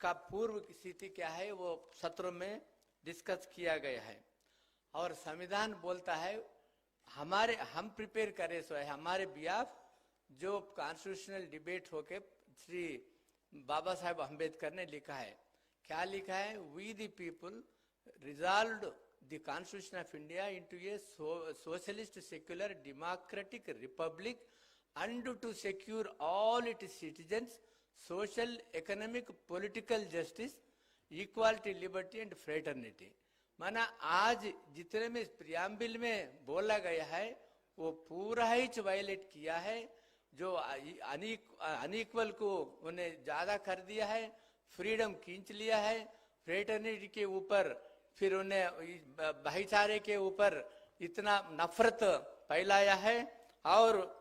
का पूर्व स्थिति क्या है वो सत्रों में डिस्कस किया गया है। और संविधान बोलता है हम प्रिपेयर करें सो है हमारे बिहाफ जो कॉन्स्टिट्यूशनल डिबेट होके श्री बाबा साहेब अम्बेडकर ने लिखा है। क्या लिखा है? We the people resolved the constitution of India into a socialist secular democratic republic and to secure all its citizens social, economic, political justice, equality, liberty and fraternity। माना आज जितने में प्रियम्बल में बोला गया है वो पूरा ही वायलेट किया है। जो अनइक्वल को उन्हें ज्यादा कर दिया है, फ्रीडम खींच लिया है, फ्रेटर्निटी के ऊपर फिर उन्हें भाईचारे के ऊपर इतना नफरत फैलाया है और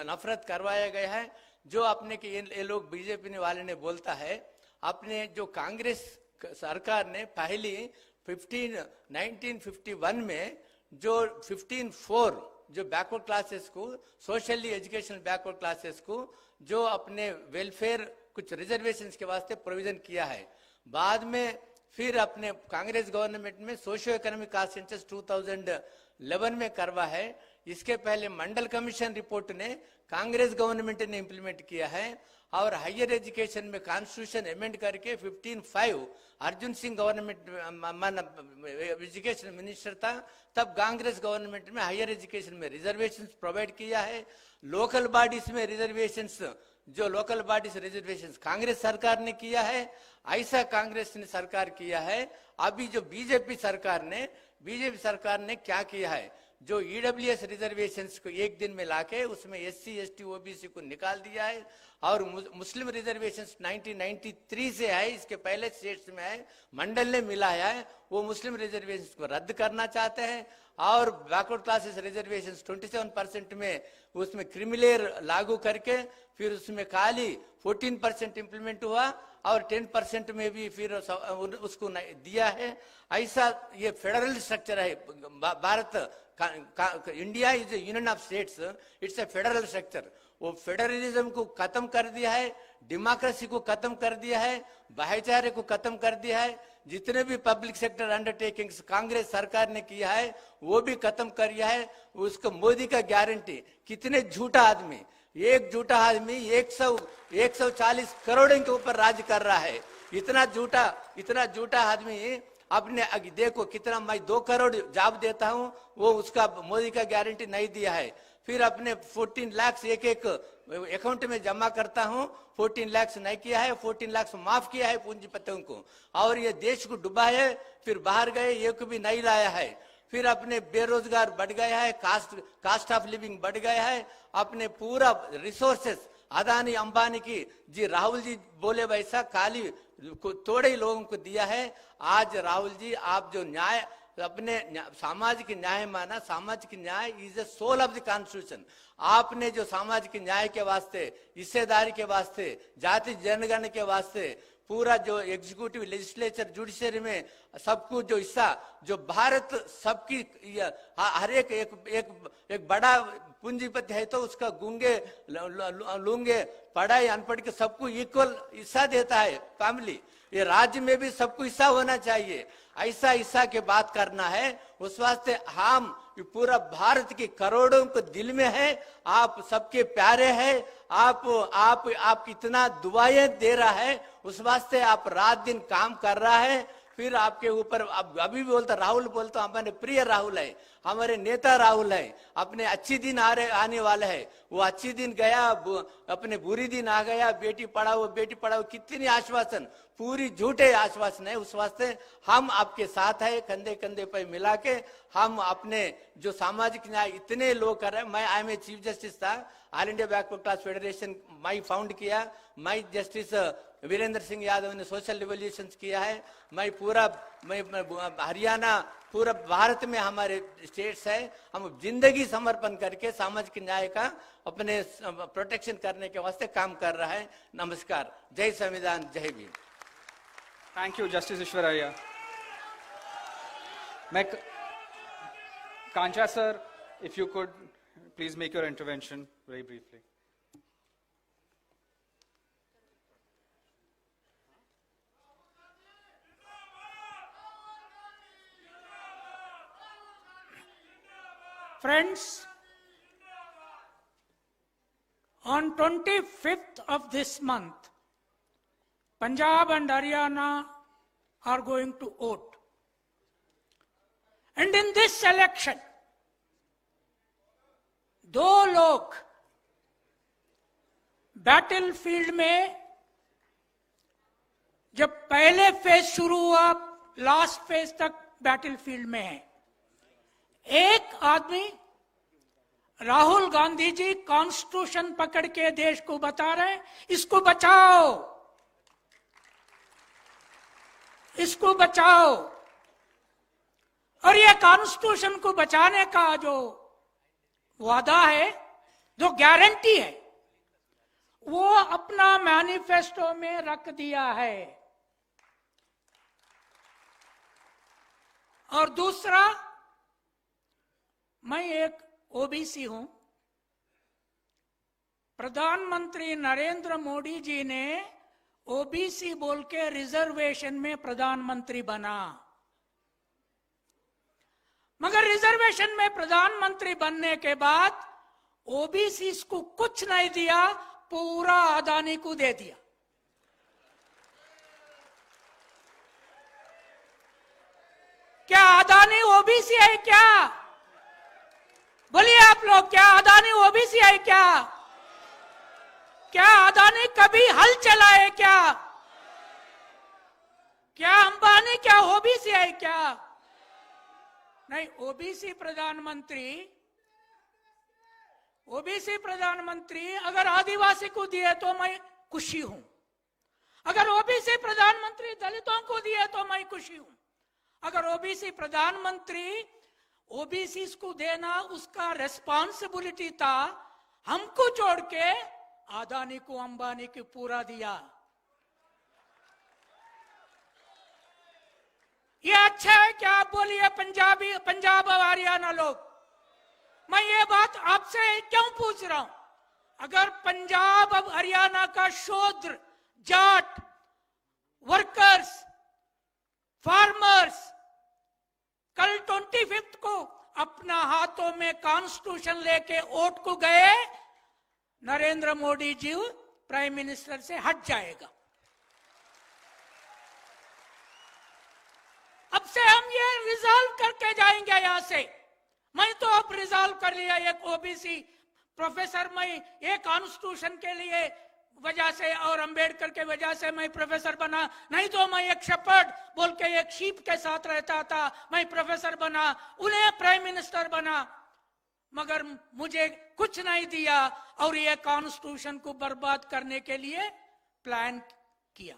नफरत करवाया गया है। जो अपने के ये लोग बीजेपी वाले ने बोलता है अपने जो कांग्रेस सरकार ने पहली 1951 में जो 15(4) जो बैकवर्ड क्लासेस को सोशली एजुकेशन बैकवर्ड क्लासेस को जो अपने वेलफेयर कुछ रिजर्वेशंस के वास्ते प्रोविजन किया है। बाद में फिर अपने कांग्रेस गवर्नमेंट में सोशियो इकोनॉमिक कास्ट सेंसस 2011 में करवा है। इसके पहले मंडल कमीशन रिपोर्ट ने कांग्रेस गवर्नमेंट ने इंप्लीमेंट किया है। और हायर एजुकेशन में कॉन्स्टिट्यूशन अमेंड करके 15(5) Arjun Singh government education minister था तब कांग्रेस गवर्नमेंट में हायर एजुकेशन में रिजर्वेशंस प्रोवाइड किया है। लोकल बॉडीज में रिजर्वेशंस जो लोकल बॉडीज रिजर्वेशंस कांग्रेस सरकार ने किया है। ऐसा कांग्रेस ने सरकार किया है। अभी जो बीजेपी सरकार ने क्या किया है? जो ईडब्ल्यूएस रिजर्वेशंस को एक दिन में लाके उसमें एससी एसटी ओबीसी को निकाल दिया है। और मुस्लिम रिजर्वेशंस 1993 से है, इसके पहले स्टेट्स में है, मंडल ने मिलाया है, वो मुस्लिम रिजर्वेशंस को रद्द करना चाहते हैं। और बैकवर्ड क्लासेस रिजर्वेशंस 27% में उसमें क्रिमिलेयर लागू करके फिर उसमें खाली 14% इंप्लीमेंट हुआ और 10% में भी फिर उसको दिया है। ऐसा ये फेडरल स्ट्रक्चर है। Bharat India is A union of states, it's a federal structure. वो फेडरलिज्म को खत्म कर दिया है, डेमोक्रेसी को खत्म कर दिया है, भाईचारे को खत्म कर दिया है। जितने भी पब्लिक सेक्टर अंडरटेकिंग्स कांग्रेस सरकार ने किया है वो भी खत्म कर दिया है। उसको मोदी का गारंटी कितने झूठा आदमी, एक झूठा आदमी 140 करोड़ के ऊपर राज कर रहा है। इतना झूठा आदमी अपने देखो कितना मैं 2 करोड़ जॉब देता हूं वो उसका मोदी का गारंटी नहीं दिया है। फिर अपने 14 लाख एक अकाउंट में जमा करता हूं, 14 लाख नहीं किया है, 14 लाख माफ किया है पूंजीपतियों को और ये देश को डुबा है। फिर बाहर गए एक भी नहीं लाया है। फिर अपने बेरोजगार बढ़ गया है, कास्ट ऑफ लिविंग बढ़ गया है। अपने पूरा रिसोर्सेस अदानी अंबानी की जी राहुल जी बोले वैसा खाली थोड़े ही लोगों को दिया है। आज राहुल जी आप जो न्याय अपने सामाजिक न्याय माना, सामाजिक न्याय is a soul of the constitution. आपने जो सामाजिक न्याय के वास्ते, हिस्सेदारी के वास्ते, जाति जनगणना के वास्ते पूरा जो एग्जीक्यूटिव लेजिस्लेचर जुडिशरी में सबको जो हिस्सा जो भारत सबकी हर एक बड़ा पूंजीपति है तो उसका गूंगे लूंगे पढ़ाई अनपढ़ के सबको इक्वल हिस्सा देता है फैमिली। ये राज्य में भी सबको हिस्सा होना चाहिए। ऐसा हिस्सा के बात करना है। उस वास्ते हम पूरा भारत के करोड़ों को दिल में है, आप सबके प्यारे हैं। आप इतना दुआएं दे रहा है, उस वास्ते आप रात दिन काम कर रहा है। फिर आपके ऊपर अभी भी बोलता राहुल बोलता हमारे प्रिय राहुल है, हमारे नेता राहुल है। अपने अच्छी दिन आने वाले है, वो अच्छी दिन गया, अपने बुरी दिन आ गया। बेटी पढ़ाओ कितनी आश्वासन, पूरी झूठे आश्वासन है। उस वास्ते हम आपके साथ है, कंधे कंधे पे मिला के हम अपने जो सामाजिक न्याय इतने लोग कर रहे हैं। मैं I am a chief justice था, all India backward class federation मैं फाउंड किया। मैं जस्टिस वीरेंद्र सिंह यादव ने सोशल रिवोल्यूशन किया है। मैं हरियाणा पूरा भारत में हमारे स्टेट्स है। हम जिंदगी समर्पण करके सामाजिक न्याय का अपने प्रोटेक्शन करने के वास्ते काम कर रहा है। नमस्कार, जय संविधान, जय Bhim. Thank you justice Eshwaraiah. Kancha sir, if you could please make your intervention very briefly. Friends, on 25th of this month, Punjab and Haryana are going to vote. And in this election, दो लोग battlefield में जब पहले phase शुरू हुआ, last phase तक battlefield में है. एक आदमी राहुल गांधी जी कॉन्स्टिट्यूशन पकड़ के देश को बता रहे हैं, इसको बचाओ, इसको बचाओ. और ये कॉन्स्टिट्यूशन को बचाने का जो वादा है, जो गारंटी है, वो अपना मैनिफेस्टो में रख दिया है. और दूसरा, मैं एक ओबीसी हूं. प्रधानमंत्री नरेंद्र मोदी जी ने ओबीसी बोल के रिजर्वेशन में प्रधानमंत्री बना, मगर रिजर्वेशन में प्रधानमंत्री बनने के बाद ओबीसी को कुछ नहीं दिया, पूरा अदानी को दे दिया. क्या अदानी ओबीसी है क्या? बोलिए आप लोग, क्या अदानी ओबीसी है क्या? क्या अदानी कभी हल चलाए क्या? क्या अंबानी क्या ओबीसी है क्या? नहीं. ओबीसी प्रधानमंत्री अगर आदिवासी को दिए तो मैं खुशी हूं. अगर ओबीसी प्रधानमंत्री दलितों को दिए तो मैं खुशी हूं. अगर ओबीसी प्रधानमंत्री ओबीसी को देना उसका रेस्पॉन्सिबिलिटी था, हमको छोड़ के अदानी को अंबानी को पूरा दिया. ये अच्छा है क्या? आप बोलिए पंजाब और हरियाणा लोग. मैं ये बात आपसे क्यों पूछ रहा हूं? अगर पंजाब और हरियाणा का शूद्र, जाट, वर्कर्स, फार्मर्स कल 25 को अपना हाथों में कॉन्स्टिट्यूशन लेके वोट को गए, नरेंद्र मोदी जी प्राइम मिनिस्टर से हट जाएगा. अब से हम ये रिजॉल्व करके जाएंगे यहां से. मैं तो अब रिजॉल्व कर लिया, एक ओबीसी प्रोफेसर, मैं ये कॉन्स्टिट्यूशन के लिए वजह से और अंबेडकर के वजह से मैं प्रोफेसर बना. नहीं तो मैं एक शेपर्ड बोल के एक शीप के साथ रहता था, मैं प्रोफेसर बना, उन्हें प्राइम मिनिस्टर बना, मगर मुझे कुछ नहीं दिया और ये कॉन्स्टिट्यूशन को बर्बाद करने के लिए प्लान किया.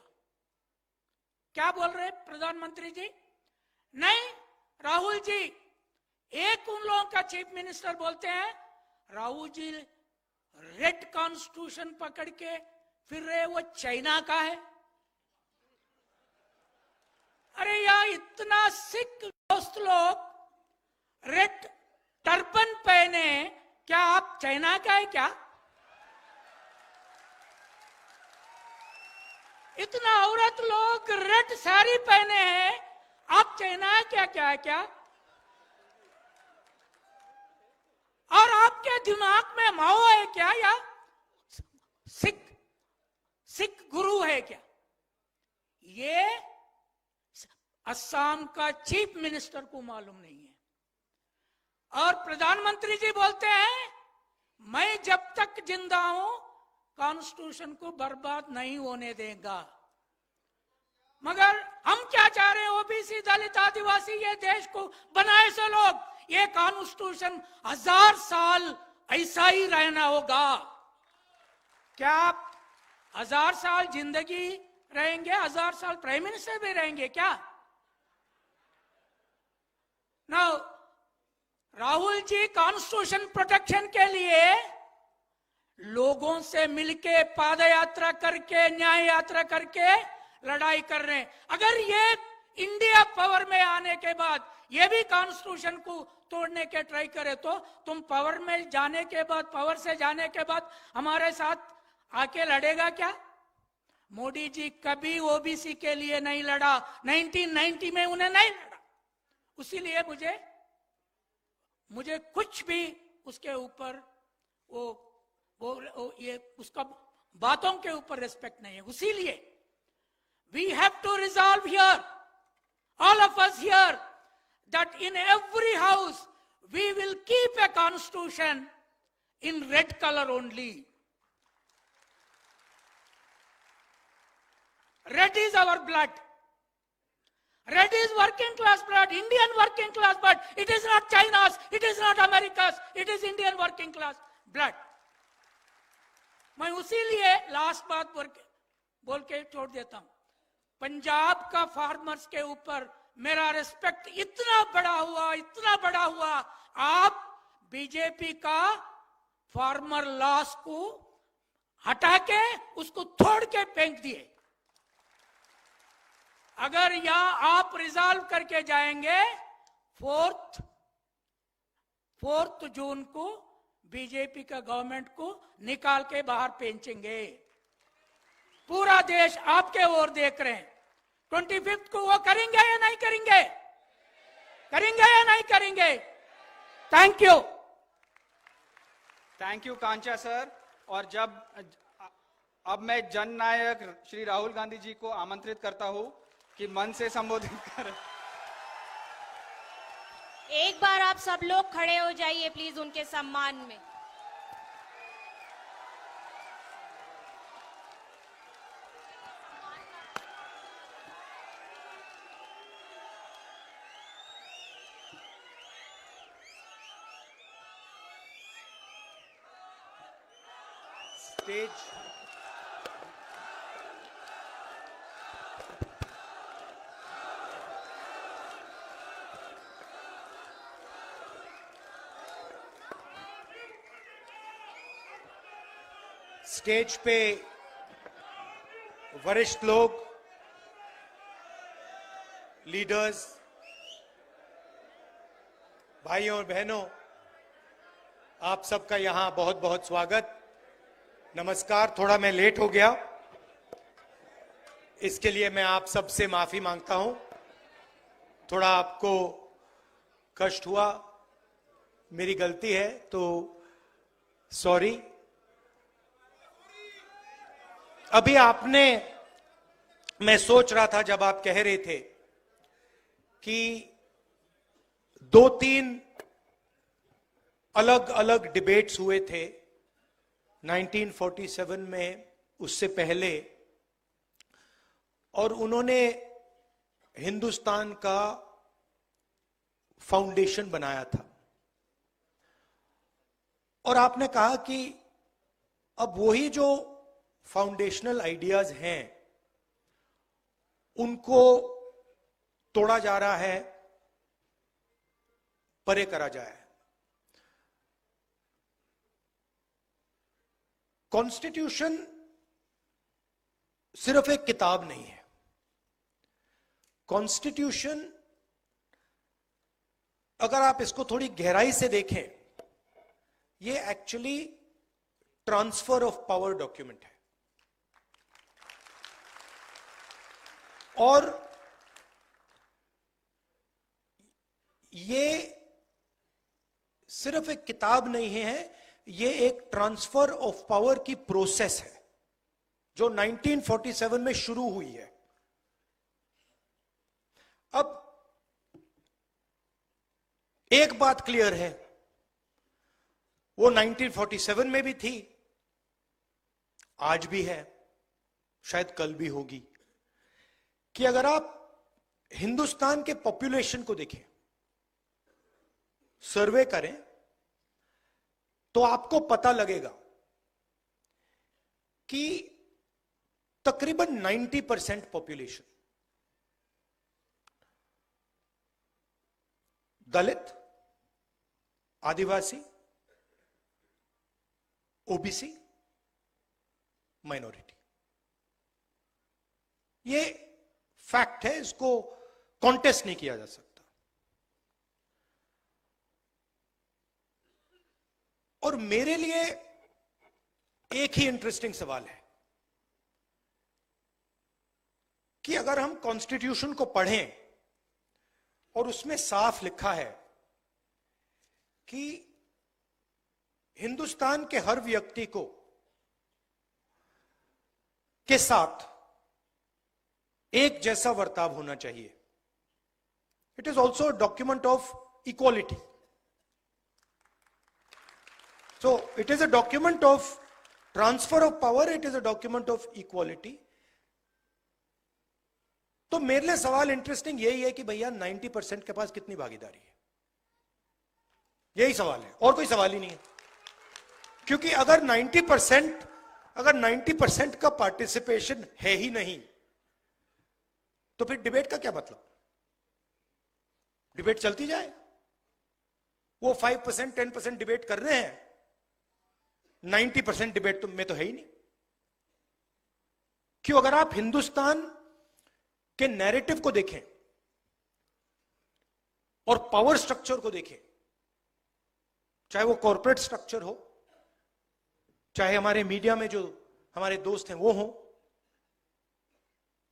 क्या बोल रहे प्रधानमंत्री जी? नहीं, राहुल जी एक उन लोगों का चीफ मिनिस्टर बोलते हैं, राहुल जी रेड कॉन्स्टिट्यूशन पकड़ के फिर रहे, वो चाइना का है. अरे यार, इतना सिख दोस्त लोग रेड टर्बन पहने, क्या आप चाइना का है क्या? इतना औरत लोग रेड साड़ी पहने हैं, आप चाइना है क्या? क्या है क्या? और आपके दिमाग में माओ है क्या, या सिख गुरु है क्या? ये असम का चीफ मिनिस्टर को मालूम नहीं है. और प्रधानमंत्री जी बोलते हैं, मैं जब तक जिंदा हूं कॉन्स्टिट्यूशन को बर्बाद नहीं होने देगा. मगर हम क्या चाह रहे हैं? ओबीसी, दलित, आदिवासी, ये देश को बनाए से लोग, ये कॉन्स्टिट्यूशन 1000 साल ऐसा ही रहना होगा. क्या आप 1000 साल जिंदगी रहेंगे? 1000 साल प्राइम मिनिस्टर भी रहेंगे क्या? ना. राहुल जी कॉन्स्टिट्यूशन प्रोटेक्शन के लिए लोगों से मिलके पाद यात्रा करके, न्याय यात्रा करके लड़ाई कर रहे हैं. अगर ये इंडिया पावर में आने के बाद ये भी कॉन्स्टिट्यूशन को तोड़ने के ट्राई करे, तो तुम पावर में जाने के बाद, पावर से जाने के बाद हमारे साथ आके लड़ेगा क्या? मोदी जी कभी ओबीसी के लिए नहीं लड़ा, 1990 में उन्हें नहीं लड़ा. इसीलिए मुझे कुछ भी उसके ऊपर ये उसका बातों के ऊपर रिस्पेक्ट नहीं है। इसीलिए we have to resolve here, all of us here, that in every house we will keep a constitution in red color only. Red is our blood. Red is working class blood, Indian working class blood. It is not China's, it is not America's, it is Indian working class blood. मैं उसीलिए last बात बोल के छोड़ देता हूं। पंजाब का farmers के ऊपर मेरा रिस्पेक्ट इतना बड़ा हुआ, आप बीजेपी का फार्मर लॉस को हटा के उसको तोड़ के फेंक दिए। अगर यह आप रिजॉल्व करके जाएंगे, 4 जून को बीजेपी का गवर्नमेंट को निकाल के बाहर फेंचेंगे। पूरा देश आपके ओर देख रहे हैं। 25 को वो करेंगे या नहीं करेंगे? करेंगे या नहीं करेंगे? Thank you. Thank you Kancha sir. और अब मैं जननायक श्री राहुल गांधी जी को आमंत्रित करता हूं कि मन से संबोधित करें। एक बार आप सब लोग खड़े हो जाइए प्लीज उनके सम्मान में। स्टेज पे वरिष्ठ लोग, लीडर्स, भाइयों और बहनों, आप सबका यहां बहुत बहुत स्वागत, नमस्कार। थोड़ा मैं लेट हो गया, इसके लिए मैं आप सबसे माफी मांगता हूं। थोड़ा आपको कष्ट हुआ, मेरी गलती है, तो सॉरी। अभी मैं सोच रहा था जब आप कह रहे थे कि 2-3 अलग अलग डिबेट्स हुए थे 1947 में, उससे पहले, और उन्होंने हिंदुस्तान का फाउंडेशन बनाया था। और आपने कहा कि अब वही जो फाउंडेशनल आइडियाज हैं उनको तोड़ा जा रहा है, परे करा जाए। कॉन्स्टिट्यूशन सिर्फ एक किताब नहीं है। कॉन्स्टिट्यूशन, अगर आप इसको थोड़ी गहराई से देखें, ये actually transfer of power document है। और ये सिर्फ एक किताब नहीं है, ये एक ट्रांसफर ऑफ पावर की प्रोसेस है जो 1947 में शुरू हुई है। अब एक बात क्लियर है, वो 1947 में भी थी, आज भी है, शायद कल भी होगी, कि अगर आप हिंदुस्तान के पॉपुलेशन को देखें, सर्वे करें, तो आपको पता लगेगा कि तकरीबन 90% पॉपुलेशन दलित, आदिवासी, ओबीसी, माइनॉरिटी। ये फैक्ट है, इसको कॉन्टेस्ट नहीं किया जा सकता। और मेरे लिए एक ही इंटरेस्टिंग सवाल है कि अगर हम कॉन्स्टिट्यूशन को पढ़ें और उसमें साफ लिखा है कि हिंदुस्तान के हर व्यक्ति को के साथ एक जैसा बर्ताव होना चाहिए. It is also a document of equality. So it is a document of transfer of power, it is a document of equality. तो मेरे लिए सवाल इंटरेस्टिंग यही है कि भैया 90% के पास कितनी भागीदारी है. यही सवाल है, और कोई सवाल ही नहीं है. क्योंकि अगर 90% का पार्टिसिपेशन है ही नहीं, तो फिर डिबेट का क्या मतलब. डिबेट चलती जाए. वो 5% 10% डिबेट कर रहे हैं, 90% डिबेट में तो है ही नहीं. क्यों? अगर आप हिंदुस्तान के नैरेटिव को देखें और पावर स्ट्रक्चर को देखें, चाहे वो कॉर्पोरेट स्ट्रक्चर हो, चाहे हमारे मीडिया में जो हमारे दोस्त हैं वो हो,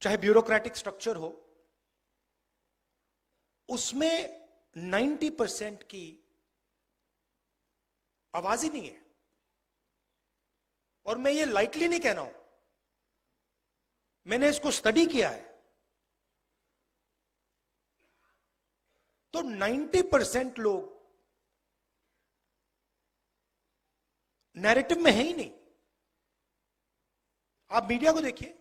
चाहे ब्यूरोक्रेटिक स्ट्रक्चर हो, उसमें 90% की आवाज ही नहीं है. और मैं ये लाइटली नहीं कह रहा हूं, मैंने इसको स्टडी किया है. तो 90% लोग नैरेटिव में है ही नहीं. आप मीडिया को देखिए,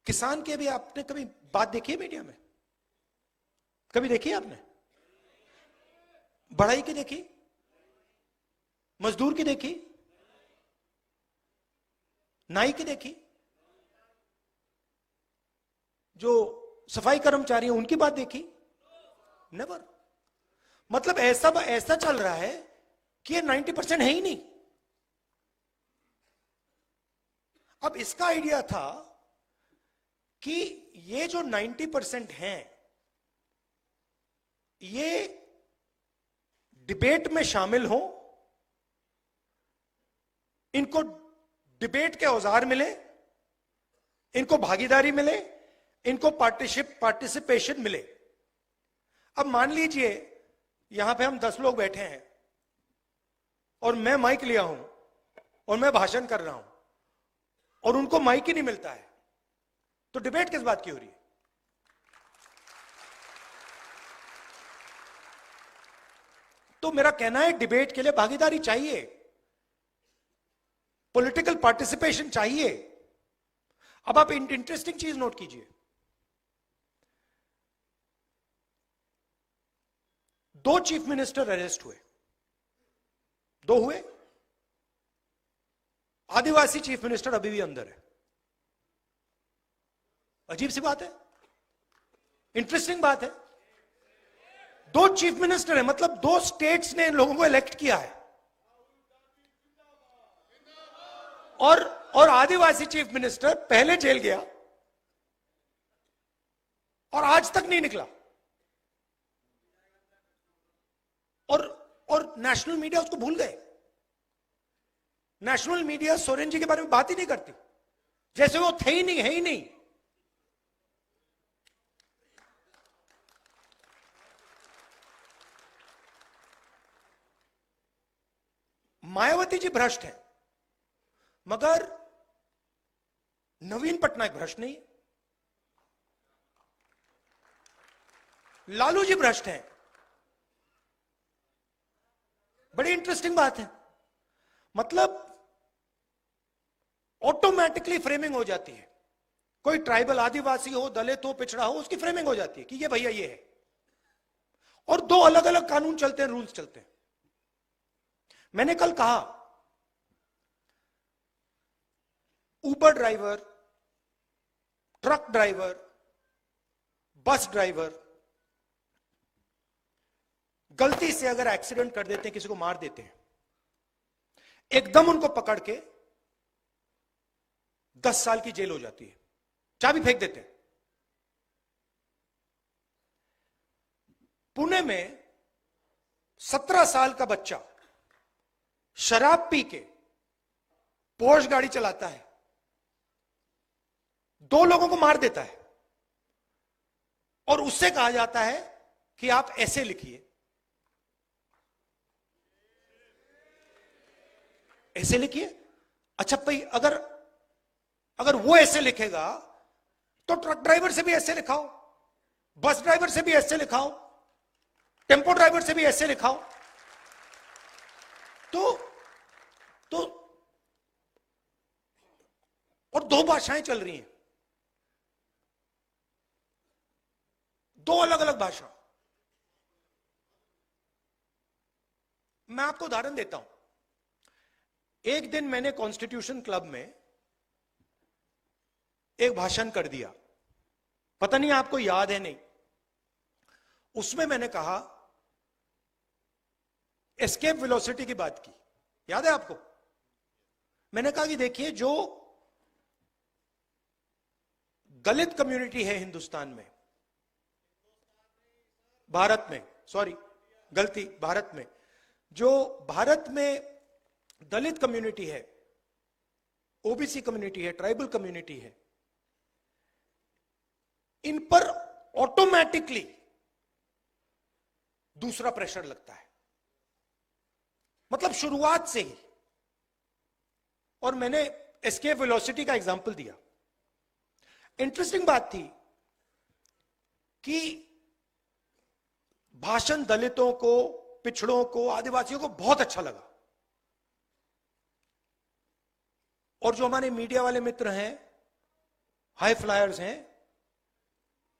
किसान के भी आपने कभी बात देखी है मीडिया में? कभी देखी आपने? बढ़ाई की देखी? मजदूर की देखी? नाई की देखी? जो सफाई कर्मचारी हैं उनकी बात देखी? नेवर. मतलब ऐसा चल रहा है कि ये 90% है ही नहीं. अब इसका आइडिया था कि ये जो 90% हैं, ये डिबेट में शामिल हो, इनको डिबेट के औजार मिले, इनको भागीदारी मिले, इनको पार्टिसिपेशन मिले. अब मान लीजिए यहां पे हम 10 लोग बैठे हैं और मैं माइक लिया हूं और मैं भाषण कर रहा हूं और उनको माइक ही नहीं मिलता है, तो डिबेट किस बात की हो रही है? तो मेरा कहना है डिबेट के लिए भागीदारी चाहिए, पॉलिटिकल पार्टिसिपेशन चाहिए. अब आप इंटरेस्टिंग चीज नोट कीजिए. 2 चीफ मिनिस्टर अरेस्ट हुए. 2 हुए. आदिवासी चीफ मिनिस्टर अभी भी अंदर है. अजीब सी बात है, इंटरेस्टिंग बात है. 2 चीफ मिनिस्टर है, मतलब 2 स्टेट्स ने इन लोगों को इलेक्ट किया है. और आदिवासी चीफ मिनिस्टर पहले जेल गया और आज तक नहीं निकला. और नेशनल मीडिया उसको भूल गए. नेशनल मीडिया सोरेन जी के बारे में बात ही नहीं करती, जैसे वो थे ही नहीं, है ही नहीं. मायावती जी भ्रष्ट है, मगर नवीन पटनायक भ्रष्ट नहीं है. लालू जी भ्रष्ट हैं. बड़ी इंटरेस्टिंग बात है. मतलब ऑटोमेटिकली फ्रेमिंग हो जाती है. कोई ट्राइबल, आदिवासी हो, दलित हो, पिछड़ा हो, उसकी फ्रेमिंग हो जाती है कि ये भैया ये है. और 2 अलग अलग कानून चलते हैं, रूल्स चलते हैं. मैंने कल कहा, Uber driver, truck driver, bus driver गलती से अगर एक्सीडेंट कर देते हैं, किसी को मार देते हैं, एकदम उनको पकड़ के 10 साल की जेल हो जाती है, चाबी फेंक देते हैं. पुणे में 17 साल का बच्चा शराब पी के पोर्श गाड़ी चलाता है, दो लोगों को मार देता है और उससे कहा जाता है कि आप ऐसे लिखिए, ऐसे लिखिए। अच्छा भाई, अगर वो ऐसे लिखेगा तो ट्रक ड्राइवर से भी ऐसे लिखाओ, बस ड्राइवर से भी ऐसे लिखाओ, टेम्पो ड्राइवर से भी ऐसे लिखाओ। तो और दो भाषाएं चल रही हैं, दो अलग अलग भाषा। मैं आपको उदाहरण देता हूं। एक दिन मैंने कॉन्स्टिट्यूशन क्लब में एक भाषण कर दिया, पता नहीं आपको याद है नहीं। उसमें मैंने कहा, एस्केप वेलोसिटी की बात की, याद है आपको? मैंने कहा कि देखिए, जो दलित कम्युनिटी है हिंदुस्तान में, भारत में, सॉरी गलती, भारत में, जो भारत में दलित कम्युनिटी है, ओबीसी कम्युनिटी है, ट्राइबल कम्युनिटी है, इन पर ऑटोमेटिकली दूसरा प्रेशर लगता है, मतलब शुरुआत से ही। और मैंने एस्केप वेलोसिटी का एग्जांपल दिया। इंटरेस्टिंग बात थी कि भाषण दलितों को, पिछड़ों को, आदिवासियों को बहुत अच्छा लगा। और जो हमारे मीडिया वाले मित्र हैं, हाई फ्लायर्स हैं,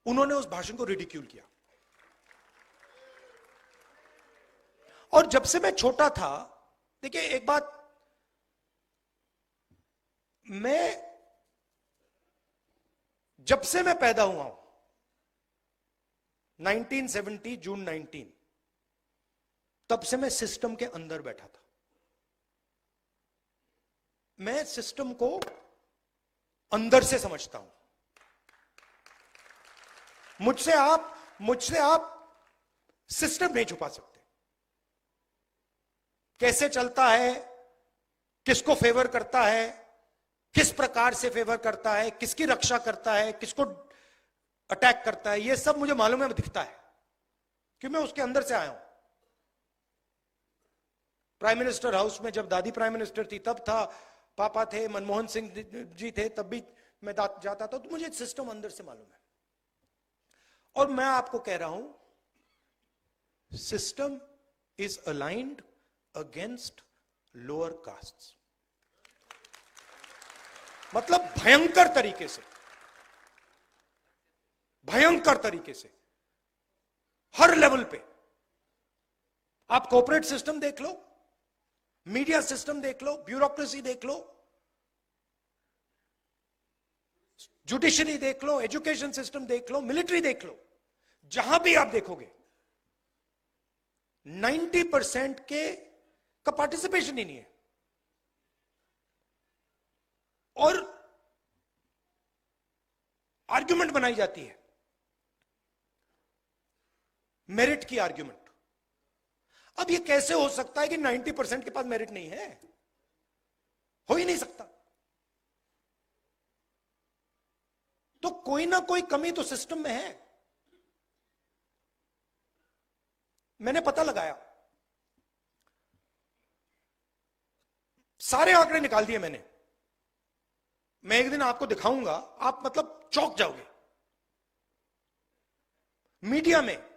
उन्होंने उस भाषण को रिडिक्यूल किया। और जब से मैं छोटा था, देखिए एक बात, जब से मैं पैदा हुआ हूं, 1970 जून 19, तब से मैं सिस्टम के अंदर बैठा था। मैं सिस्टम को अंदर से समझता हूं। मुझसे आप सिस्टम नहीं छुपा सकते। कैसे चलता है, किसको फेवर करता है, किस प्रकार से फेवर करता है, किसकी रक्षा करता है, किसको अटैक करता है, यह सब मुझे मालूम है, दिखता है, क्योंकि मैं उसके अंदर से आया हूं। प्राइम मिनिस्टर हाउस में जब दादी प्राइम मिनिस्टर थी तब था, पापा थे, मनमोहन सिंह जी थे, तब भी मैं जाता था, तो मुझे सिस्टम अंदर से मालूम है। और मैं आपको कह रहा हूं, system is aligned against lower castes, मतलब भयंकर तरीके से, हर लेवल पे। आप कॉर्पोरेट सिस्टम देख लो, मीडिया सिस्टम देख लो, ब्यूरोक्रेसी देख लो, जुडिशरी देख लो, एजुकेशन सिस्टम देख लो, मिलिट्री देख लो, जहां भी आप देखोगे 90% का पार्टिसिपेशन ही नहीं है। और आर्ग्यूमेंट बनाई जाती है, मेरिट की आर्ग्यूमेंट। अब ये कैसे हो सकता है कि 90% के पास मेरिट नहीं है? हो ही नहीं सकता। तो कोई ना कोई कमी तो सिस्टम में है। मैंने पता लगाया, सारे आंकड़े निकाल दिए मैंने। मैं एक दिन आपको दिखाऊंगा, आप मतलब चौंक जाओगे। मीडिया में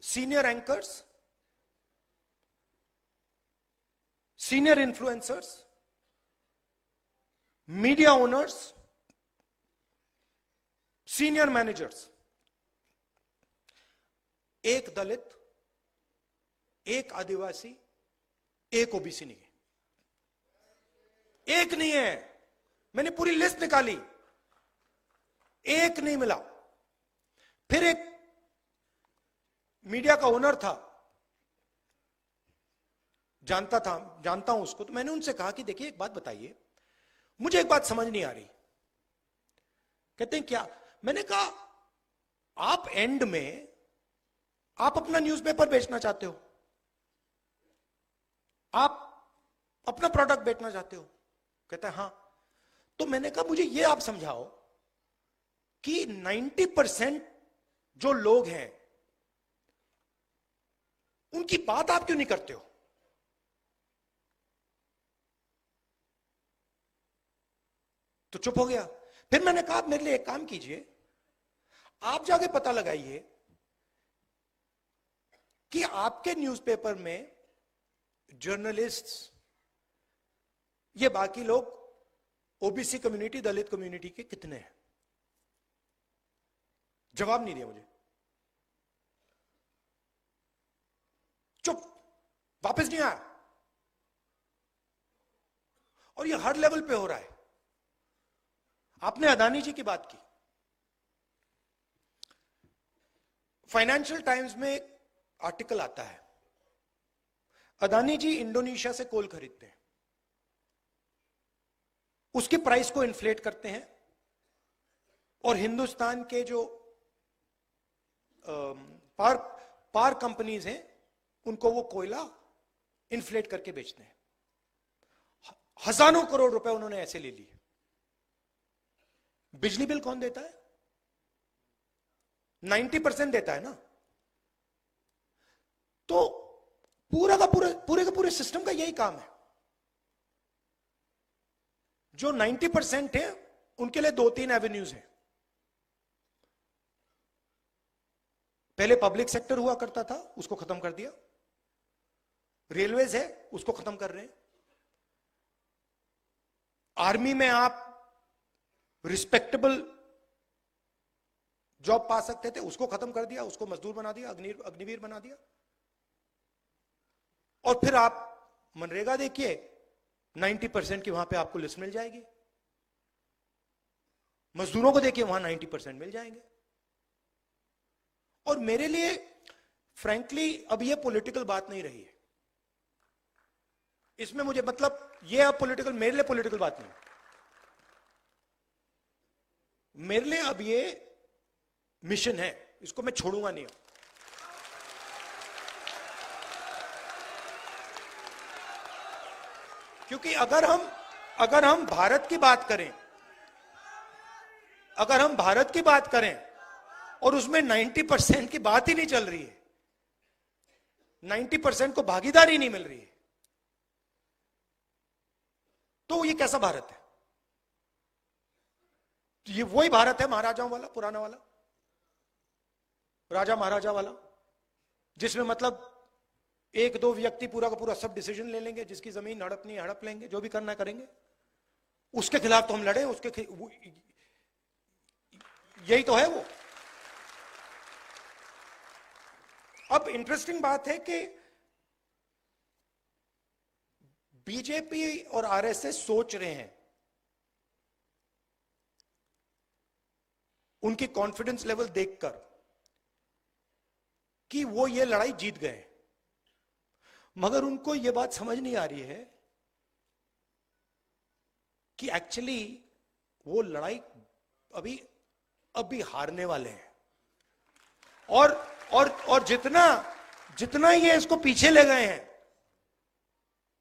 senior anchors, senior influencers, media owners, senior managers, एक दलित, एक आदिवासी, एक ओबीसी नहीं है। एक नहीं है। मैंने पूरी लिस्ट निकाली, एक नहीं मिला। फिर एक मीडिया का ओनर था, जानता हूं उसको, तो मैंने उनसे कहा कि देखिए एक बात बताइए, मुझे एक बात समझ नहीं आ रही। कहते हैं क्या? मैंने कहा आप एंड में आप अपना न्यूज़पेपर बेचना चाहते हो, आप अपना प्रोडक्ट बेचना चाहते हो, कहता है हाँ। तो मैंने कहा मुझे ये आप समझाओ कि 90% जो लोग हैं उनकी बात आप क्यों नहीं करते हो? तो चुप हो गया। फिर मैंने कहा मेरे लिए एक काम कीजिए, आप जाके पता लगाइए कि आपके न्यूज़पेपर में जर्नलिस्ट्स, ये बाकी लोग ओबीसी कम्युनिटी, दलित कम्युनिटी के कितने हैं? जवाब नहीं दिया मुझे, चुप, वापस नहीं आया। और ये हर लेवल पे हो रहा है। आपने अदानी जी की बात की, फाइनेंशियल टाइम्स में एक आर्टिकल आता है, अदानी जी इंडोनेशिया से कोल खरीदते हैं, उसके प्राइस को इन्फ्लेट करते हैं और हिंदुस्तान के जो पार कंपनीज हैं उनको वो कोयला इन्फ्लेट करके बेचते हैं। हजारों करोड़ रुपए उन्होंने ऐसे ले लिए। बिजली बिल कौन देता है? 90% देता है ना। तो पूरे का पूरे सिस्टम का यही काम है। जो 90% है उनके लिए 2-3 एवेन्यूज हैं। पहले पब्लिक सेक्टर हुआ करता था, उसको खत्म कर दिया। रेलवेज है, उसको खत्म कर रहे हैं। आर्मी में आप रिस्पेक्टेबल जॉब पा सकते थे, उसको खत्म कर दिया, उसको मजदूर बना दिया, अग्निवीर बना दिया। और फिर आप मनरेगा देखिए, 90% की वहां पे आपको लिस्ट मिल जाएगी। मजदूरों को देखिए, वहां 90% मिल जाएंगे। और मेरे लिए फ्रैंकली अब ये पॉलिटिकल बात नहीं रही है। इसमें मुझे मतलब ये अब पॉलिटिकल, मेरे लिए पॉलिटिकल बात नहीं। मेरे लिए अब ये मिशन है, इसको मैं छोड़ूंगा नहीं। क्योंकि अगर हम भारत की बात करें, अगर हम भारत की बात करें और उसमें 90% की बात ही नहीं चल रही है, 90% को भागीदारी नहीं मिल रही है, तो ये कैसा भारत है? ये वही भारत है महाराजाओं वाला, पुराना वाला, राजा महाराजा वाला, जिसमें मतलब 1-2 व्यक्ति पूरा का पूरा सब डिसीजन ले लेंगे, जिसकी जमीन हड़पनी है हड़प लेंगे, जो भी करना करेंगे। उसके खिलाफ तो हम लड़े, यही तो है वो। अब इंटरेस्टिंग बात है कि बीजेपी और आरएसएस सोच रहे हैं, उनकी कॉन्फिडेंस लेवल देखकर, कि वो ये लड़ाई जीत गए। मगर उनको ये बात समझ नहीं आ रही है कि एक्चुअली वो लड़ाई अभी हारने वाले हैं। और जितना ये इसको पीछे ले गए हैं,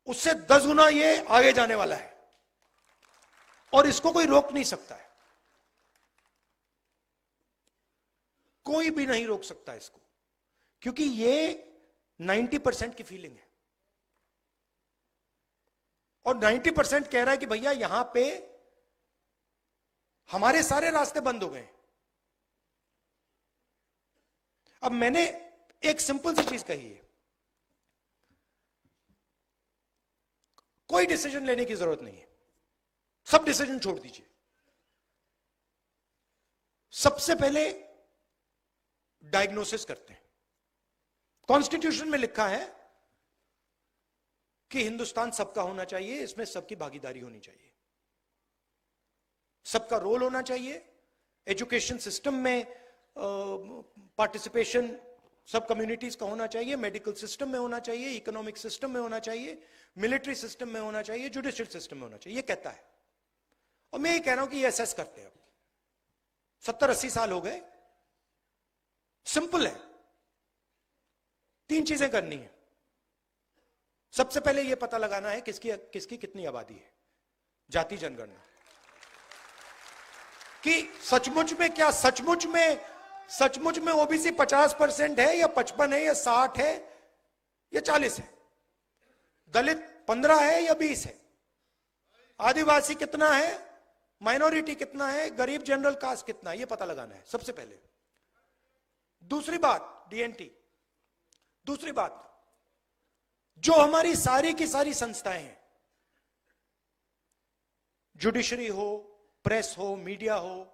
उससे 10 गुना ये आगे जाने वाला है। और इसको कोई रोक नहीं सकता है, कोई भी नहीं रोक सकता इसको, क्योंकि ये 90% की फीलिंग है। और 90% कह रहा है कि भैया यहां पे हमारे सारे रास्ते बंद हो गए। अब मैंने एक सिंपल सी चीज कही है, कोई डिसीजन लेने की जरूरत नहीं है, सब डिसीजन छोड़ दीजिए। सबसे पहले डायग्नोसिस करते हैं। कॉन्स्टिट्यूशन में लिखा है कि हिंदुस्तान सबका होना चाहिए, इसमें सबकी भागीदारी होनी चाहिए, सबका रोल होना चाहिए। एजुकेशन सिस्टम में पार्टिसिपेशन सब कम्युनिटीज का होना चाहिए, मेडिकल सिस्टम में होना चाहिए, इकोनॉमिक सिस्टम में होना चाहिए, मिलिट्री सिस्टम में होना चाहिए, जुडिशियल सिस्टम में होना चाहिए, ये कहता है। और मैं ये कह रहा हूं कि ये असेस करते हैं। 70-80 साल हो गए। सिंपल है, 3 चीजें करनी है। सबसे पहले यह पता लगाना है किसकी कितनी आबादी है। जाति जनगणना, कि सचमुच में ओबीसी 50% है या 55 है या 60 है या 40 है, दलित 15 है या 20 है, आदिवासी कितना है, माइनॉरिटी कितना है, गरीब जनरल कास्ट कितना है, यह पता लगाना है सबसे पहले। दूसरी बात डीएनटी, दूसरी बात जो हमारी सारी की सारी संस्थाएं हैं, जुडिशरी हो, प्रेस हो, मीडिया हो,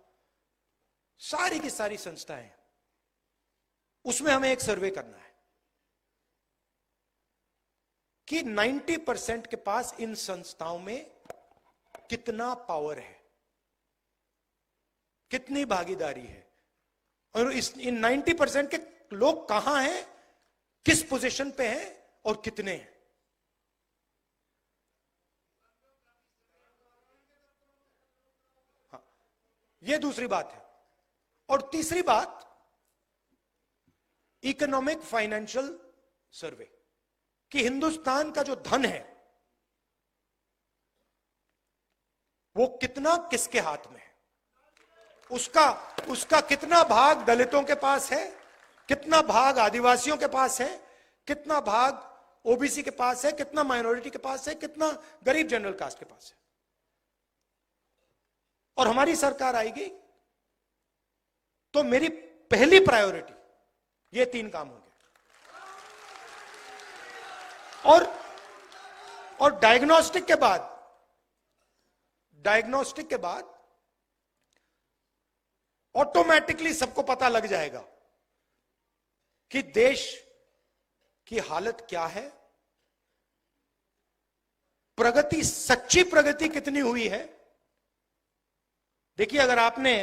सारी की सारी संस्थाएं, उसमें हमें एक सर्वे करना है कि 90% के पास इन संस्थाओं में कितना पावर है, कितनी भागीदारी है, और इन 90% के लोग कहां हैं, किस पोजीशन पे हैं और कितने हैं। हाँ, यह दूसरी बात है। और तीसरी बात इकोनॉमिक फाइनेंशियल सर्वे, कि हिंदुस्तान का जो धन है वो कितना किसके हाथ में है, उसका कितना भाग दलितों के पास है, कितना भाग आदिवासियों के पास है, कितना भाग ओबीसी के पास है, कितना माइनॉरिटी के पास है, कितना गरीब जनरल कास्ट के पास है। और हमारी सरकार आएगी तो मेरी पहली प्रायोरिटी ये 3 काम होंगे। और डायग्नोस्टिक के बाद ऑटोमेटिकली सबको पता लग जाएगा कि देश की हालत क्या है, प्रगति, सच्ची प्रगति कितनी हुई है। देखिए, अगर आपने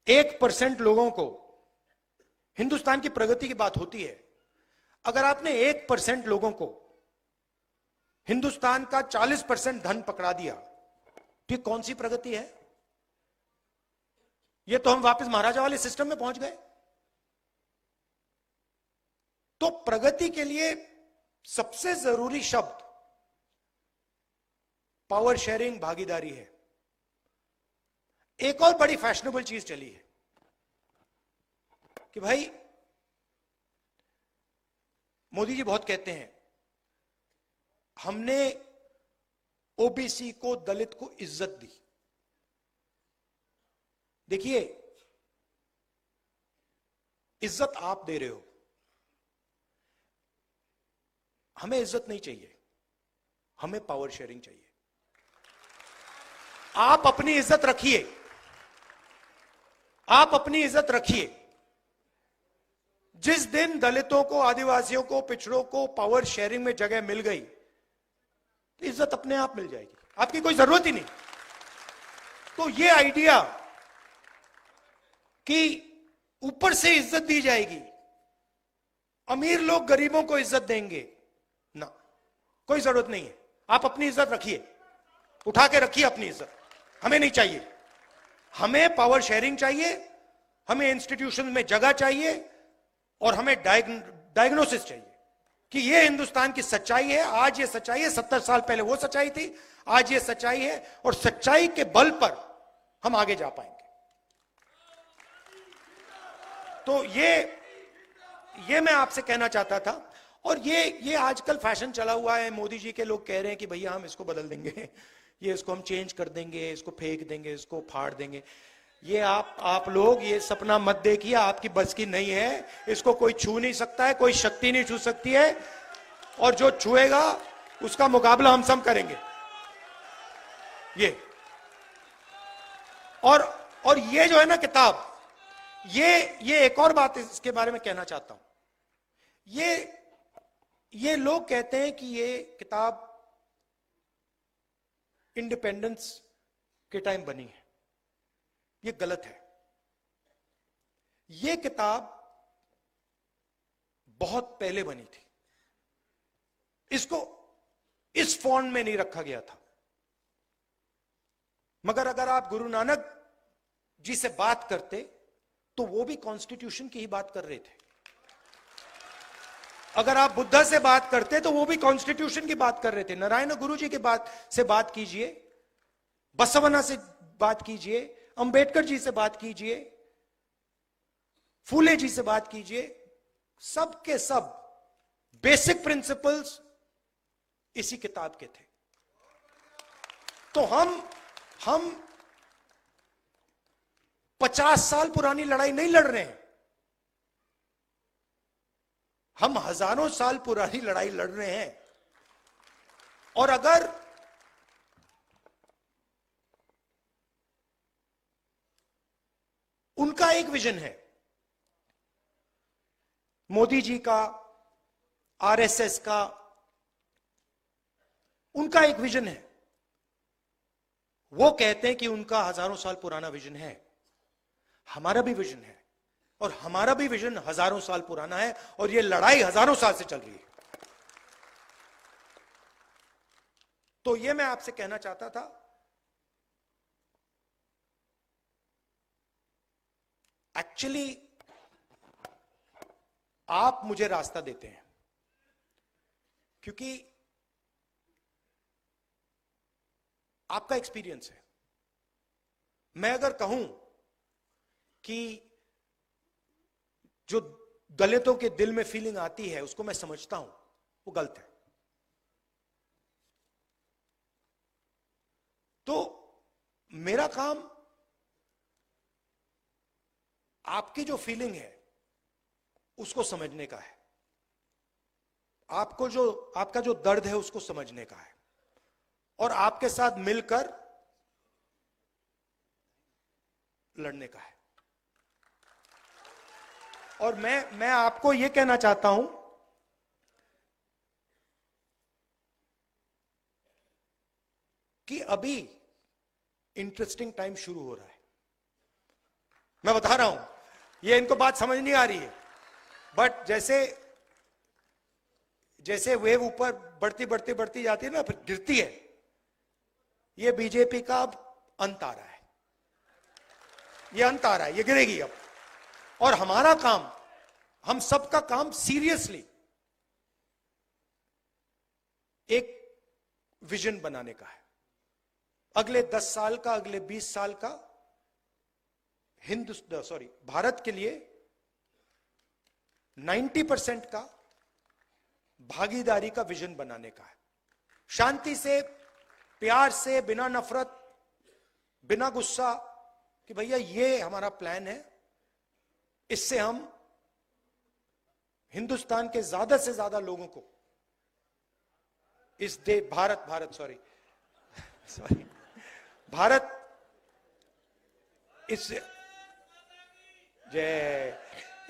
1% लोगों को, हिंदुस्तान की प्रगति की बात होती है, अगर आपने 1% लोगों को हिंदुस्तान का 40% धन पकड़ा दिया तो ये कौन सी प्रगति है? ये तो हम वापस महाराजा वाले सिस्टम में पहुंच गए। तो प्रगति के लिए सबसे जरूरी शब्द पावर शेयरिंग, भागीदारी है। एक और बड़ी फैशनेबल चीज चली है कि भाई मोदी जी बहुत कहते हैं हमने ओबीसी को, दलित को इज्जत दी। देखिए, इज्जत आप दे रहे हो, हमें इज्जत नहीं चाहिए, हमें पावर शेयरिंग चाहिए। आप अपनी इज्जत रखिए, आप अपनी इज्जत रखिए। जिस दिन दलितों को, आदिवासियों को, पिछड़ों को पावर शेयरिंग में जगह मिल गई तो इज्जत अपने आप मिल जाएगी, आपकी कोई जरूरत ही नहीं। तो ये आइडिया कि ऊपर से इज्जत दी जाएगी, अमीर लोग गरीबों को इज्जत देंगे, ना, कोई जरूरत नहीं है। आप अपनी इज्जत रखिए, उठा के रखिए अपनी इज्जत, हमें नहीं चाहिए। हमें पावर शेयरिंग चाहिए, हमें इंस्टीट्यूशन में जगह चाहिए, और हमें डायग्नोसिस चाहिए कि ये हिंदुस्तान की सच्चाई है। आज ये सच्चाई है, 70 साल पहले वो सच्चाई थी, आज ये सच्चाई है, और सच्चाई के बल पर हम आगे जा पाएंगे। तो ये मैं आपसे कहना चाहता था। और ये आजकल फैशन चला हुआ है, मोदी जी के लोग कह रहे हैं कि भैया हम इसको बदल देंगे, ये इसको हम चेंज कर देंगे, इसको फेंक देंगे, इसको फाड़ देंगे। ये आप लोग ये सपना मत देखिए, आपकी बस की नहीं है। इसको कोई छू नहीं सकता है, कोई शक्ति नहीं छू सकती है, और जो छुएगा उसका मुकाबला हम सब करेंगे। ये और ये जो है ना किताब, ये एक और बात इसके बारे में कहना चाहता हूं। ये लोग कहते हैं कि ये किताब इंडिपेंडेंस के टाइम बनी है, ये गलत है। ये किताब बहुत पहले बनी थी, इसको इस फॉन्ट में नहीं रखा गया था। मगर अगर आप गुरु नानक जी से बात करते तो वो भी कॉन्स्टिट्यूशन की ही बात कर रहे थे। अगर आप बुद्धा से बात करते तो वो भी कॉन्स्टिट्यूशन की बात कर रहे थे। नारायण गुरु जी की बात कीजिए, बसवना से बात कीजिए, अंबेडकर जी से बात कीजिए, फूले जी से बात कीजिए, सब के सब बेसिक प्रिंसिपल्स इसी किताब के थे। तो हम 50 साल पुरानी लड़ाई नहीं लड़ रहे हैं, हम हजारों साल पुरानी लड़ाई लड़ रहे हैं। और अगर उनका एक विजन है, मोदी जी का, आरएसएस का, उनका एक विजन है, वो कहते हैं कि उनका हजारों साल पुराना विजन है, हमारा भी विजन है, और हमारा भी विजन हजारों साल पुराना है, और ये लड़ाई हजारों साल से चल रही है। तो ये मैं आपसे कहना चाहता था। एक्चुअली आप मुझे रास्ता देते हैं, क्योंकि आपका एक्सपीरियंस है। मैं अगर कहूं कि जो दलितों के दिल में फीलिंग आती है उसको मैं समझता हूं, वो गलत है। तो मेरा काम आपकी जो फीलिंग है उसको समझने का है, आपका जो दर्द है उसको समझने का है, और आपके साथ मिलकर लड़ने का है। और मैं आपको यह कहना चाहता हूं कि अभी इंटरेस्टिंग टाइम शुरू हो रहा है। मैं बता रहा हूं, ये इनको बात समझ नहीं आ रही है, बट जैसे वेव ऊपर बढ़ती जाती है ना, फिर गिरती है। ये बीजेपी का अब अंत आ रहा है, ये अंत आ रहा है, ये गिरेगी अब। और हमारा काम, हम सबका काम सीरियसली एक विजन बनाने का है, अगले 10 साल का, अगले 20 साल का भारत के लिए 90% का भागीदारी का विजन बनाने का है। शांति से, प्यार से, बिना नफरत, बिना गुस्सा, कि भैया ये हमारा प्लान है, इससे हम हिंदुस्तान के ज्यादा से ज्यादा लोगों को इस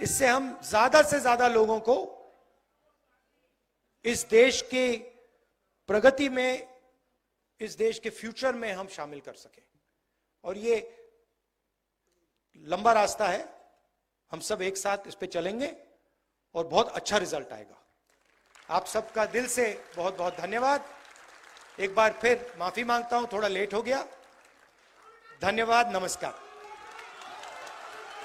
इससे हम ज्यादा से ज्यादा लोगों को इस देश की प्रगति में, इस देश के फ्यूचर में हम शामिल कर सकें। और ये लंबा रास्ता है, हम सब एक साथ इस पे चलेंगे और बहुत अच्छा रिजल्ट आएगा। आप सबका दिल से बहुत बहुत धन्यवाद। एक बार फिर माफी मांगता हूं, थोड़ा लेट हो गया। धन्यवाद, नमस्कार।